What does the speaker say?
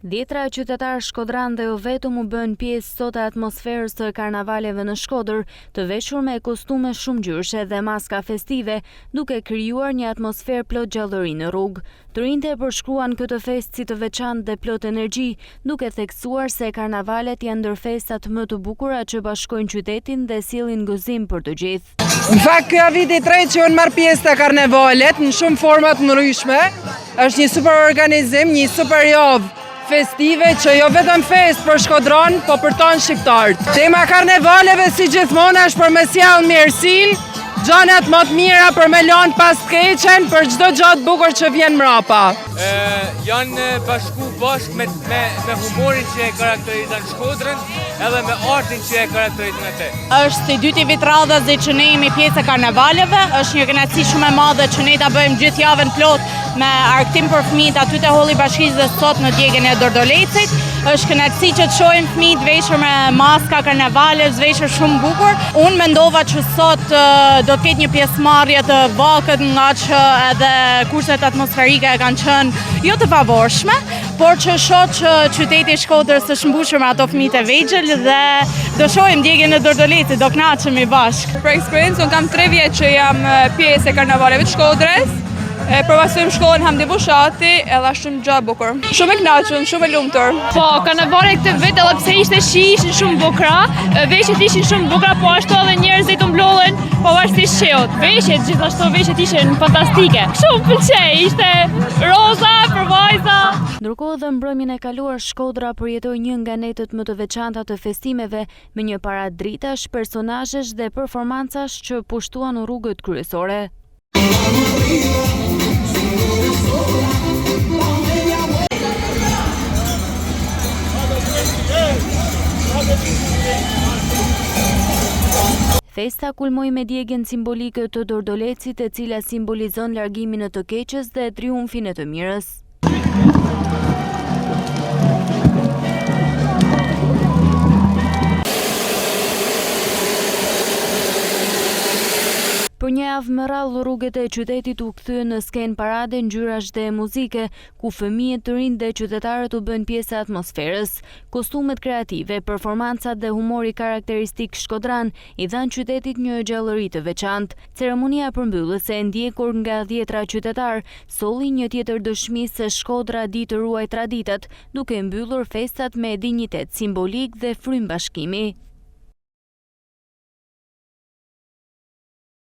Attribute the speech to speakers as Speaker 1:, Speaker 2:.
Speaker 1: Dhjetra qytetarë shkodran dhe jo vetëm u bën pjesë sot e atmosferës të karnavaleve në Shkodër, të veshur me kostume shumë ngjyrshe dhe maska festive, duke krijuar një atmosferë plot gjallëri në rrugë. Të rinjtë e përshkruan këtë festë si të veçantë dhe plot energji, duke theksuar se karnavalet janë ndër festat më të bukura që bashkojnë qytetin dhe sjellin gëzim për të gjithë.
Speaker 2: Në fakt, kjo viti i tretë që unë marr pjesë te karnavalet në shumë forma të ndryshme. Është një super organizim, një super javë festive që jo vetëm fest për Shkodran, po për tonë shqiptarët. Tema karnevaleve si gjithmonë është për me sjellë mirësinë, gjanat më të mira për me lënë pas të keqen për çdo gjë të bukur që vjen mbrapa.
Speaker 3: Janë bashku bashkë me humorin që e karakterizon Shkodrën, edhe me artin që e karakterizon atë.
Speaker 4: Është si dyti vit radhazi që ne jemi pjesë e karnavaleve, është një kënaqësi shumë e madhe që ne ta bëjmë gjithë javën plot me argëtim për fëmijët aty te holli bashkisë dhe sot në djegën e Dordolecit. Është kënaqësi që të shohim fëmijët veshur me maska karnavale, veshur shumë bukur. Unë mendova që sot do të ketë një pjesëmarrje të vakët nga që edhe kurset atmosferike kanë qenë jo të favorshme, por që shoh që qyteti i Shkodrës është mbushur me ato fëmijë të vegjël dhe do shohim djegën e Dordolecit, do kënaqemi bashkë.
Speaker 5: Për eksperiencë, unë kam 3 vjet që jam pjesë e karnavaleve të Shkodrës. Përvasojmë shkollën Hamdi Bushati, edhe shumë gjë bukur. Shumë e kënaqur, shumë e lumtur.
Speaker 6: Po, karnavalet këtë vit edhe pse ishte shi, ishin shumë bukura, veshjet ishin shumë bukura, po ashtu edhe njerëzit u mblodhen pavarësisht shiut. Veshjet, gjithashtu veshjet ishin fantastike. Shumë pëlqej, ishte roza për vajza.
Speaker 1: Ndërkohë dhe mbrëmjen e kaluar Shkodra përjetoi një nga netët më të veçanta të festimeve me një parad dritash, personazhesh dhe performancash që pushtuan në rrugët kryesore. Festa kulmoi me djegjen simbolike të Dordolecit, e cila simbolizon largimin e të keqes dhe triumfin e të mirës. Për një javë me radhë rrugët e qytetit u kthyen në skenë parade, ngjyrash dhe muzike, ku fëmijët të rinj dhe qytetarët u bën pjesë e atmosferës. Kostumet kreative, performancat dhe humori karakteristik shkodran i dhanë qytetit një gjallëri të veçantë. Ceremonia përmbyllëse e ndjekur nga dhjetra qytetar solli një tjetër dëshmi se Shkodra di të ruajë traditat, duke mbyllur festat me dinjitet simbolik dhe frymë bashkimi.